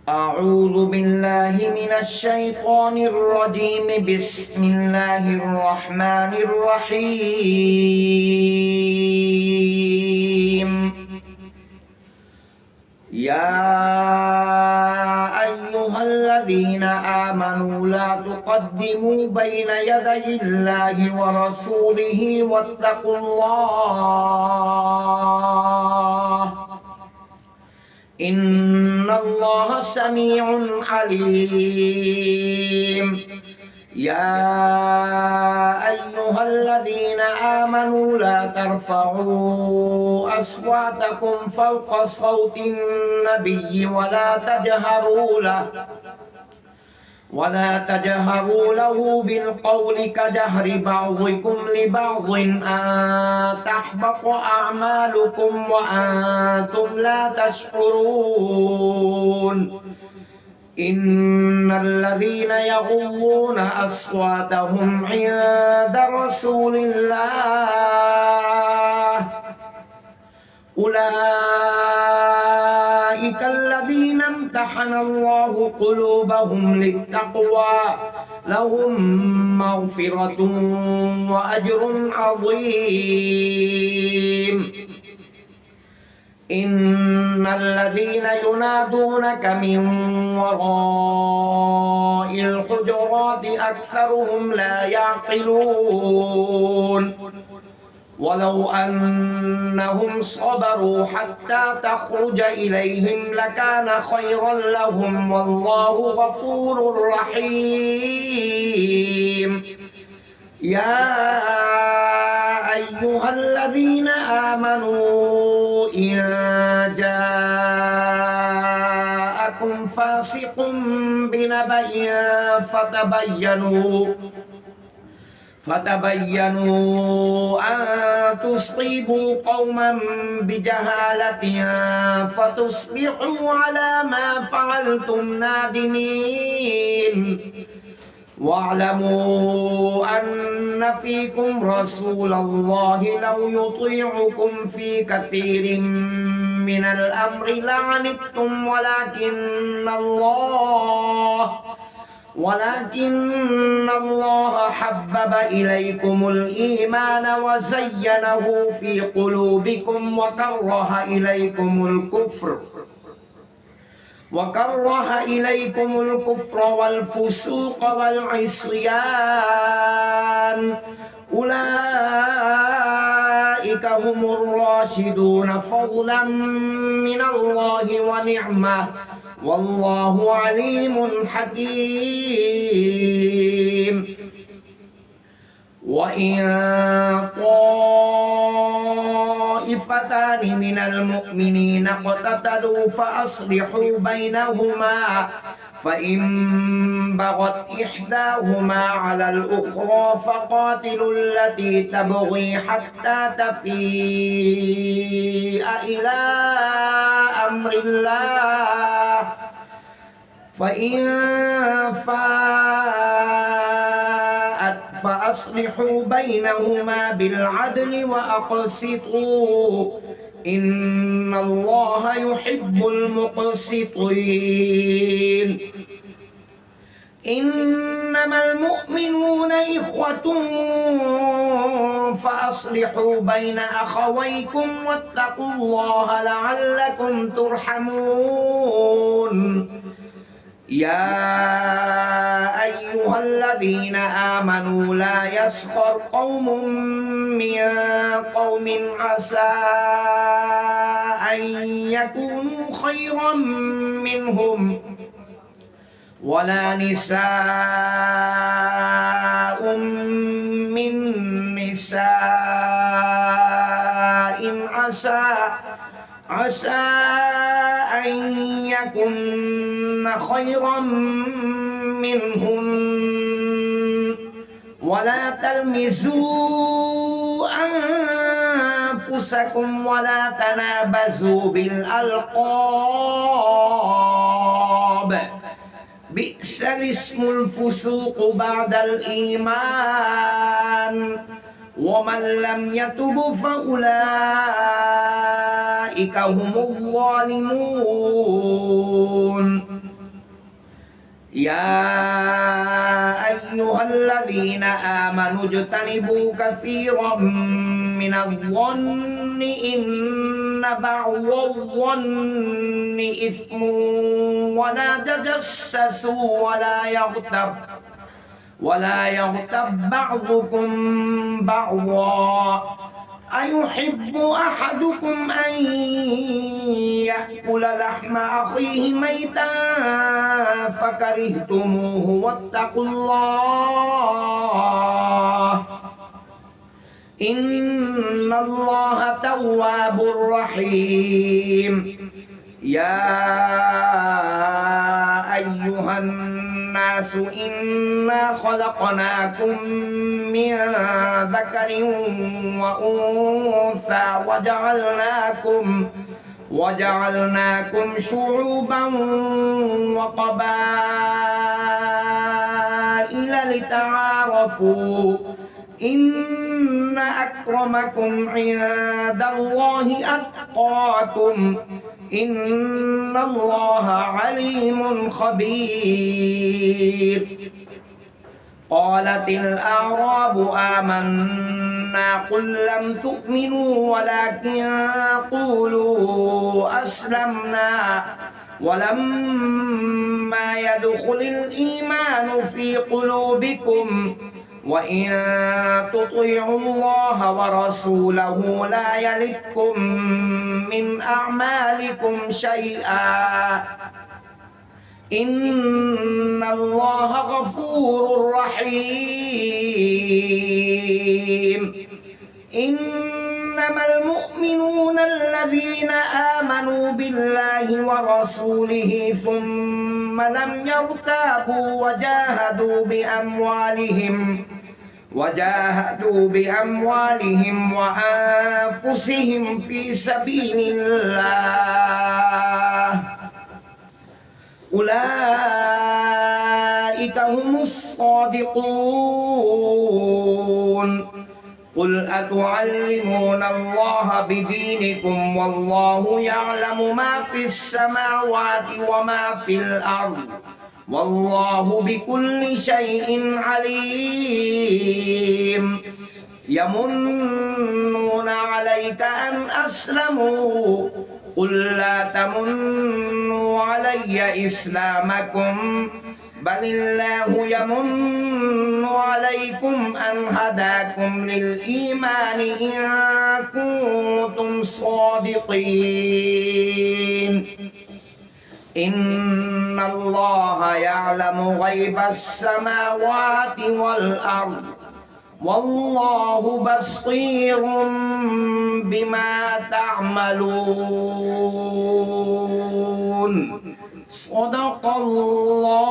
أعوذ بالله من الشيطان الرجيم. بسم الله الرحمن الرحيم. يا أيها الذين آمنوا لا تقدموا بين يدي الله ورسوله واتقوا الله إن الله سميع عليم. يا أيها الذين آمنوا لا ترفعوا أصواتكم فوق صوت النبي ولا تجهروا له بالقول كجهر بعضكم لبعض أن تحبط أعمالكم وأنتم لا تشعرون. إن الذين يغضون أصواتهم عند رسول الله أولئك الذين امتحن الله قلوبهم للتقوى لهم مغفرة وأجر عظيم. إن الذين ينادونك من وراء الحجرات أكثرهم لا يعقلون. ولو أنهم صبروا حتى تخرج إليهم لكان خيرا لهم والله غفور رحيم. يا أيها الذين آمنوا إن جاءكم فاسق بنبأ فتبينوا أن تصيبوا قوما بجهالة فتصبحوا على ما فعلتم نادمين. واعلموا أن فيكم رسول الله لو يطيعكم في كثير من الأمر لعنتم ولكن الله حبب إليكم الإيمان وزينه في قلوبكم وكره إليكم الكفر والفسوق والعصيان أولئك هم الراشدون فضلا من الله ونعمة والله عليم حكيم. وإن طائفتان من المؤمنين اقتتلوا فأصلحوا بينهما فإن بغت إحداهما على الأخرى فقاتلوا التي تبغي حتى تفيء إلى أمر الله فإن فاءت فأصلحوا بينهما بالعدل وأقسطوا إن الله يحب المقسطين. إنما المؤمنون إخوة فأصلحوا بين أخويكم واتقوا الله لعلكم ترحمون. يا أيها الذين آمنوا لا يسخر قوم من قوم عسى أن يكونوا خيرا منهم ولا نساء من نساء عسى أن يكن خيرا منهن ولا تلمزوا أنفسكم ولا تنابزوا بالألقاب بئس الاسم الفسوق بعد الإيمان ومن لم يتب فأولئك هم الظالمون. يا أيها الذين آمنوا اجتنبوا كثيرا من الظن إن بعض الظن إثم ولا تجسسوا ولا يغتب بعضكم بعضا أيحب أحدكم أن يأكل لحم أخيه ميتا فكرهتموه واتقوا الله إن الله تواب رحيم يا أيها الناس إنا خلقناكم من ذكر وأنثى وجعلناكم شعوبا وقبائل لتعارفوا إن أكرمكم عند الله أتقاكم إن الله عليم خبير قالت الأعراب آمنا قل لم تؤمنوا ولكن قولوا أسلمنا ولما يدخل الإيمان في قلوبكم وإن تطيعوا الله ورسوله لا يلدكم من أعمالكم شيئا إن الله غفور رحيم إنما المؤمنون الذين آمنوا بالله ورسوله ثم لم يرتابوا وجاهدوا بأموالهم وأنفسهم في سبيل الله أولئك هم الصادقون قل أتعلمون الله بدينكم والله يعلم ما في السماوات وما في الأرض والله بكل شيء عليم يمنون عليك أن أسلموا قل لا تمنوا علي إسلامكم بل الله يمن عليكم أن هداكم للإيمان إن كنتم صادقين إن الله يعلم غيب السماوات والأرض والله بصير بما تعملون صدق الله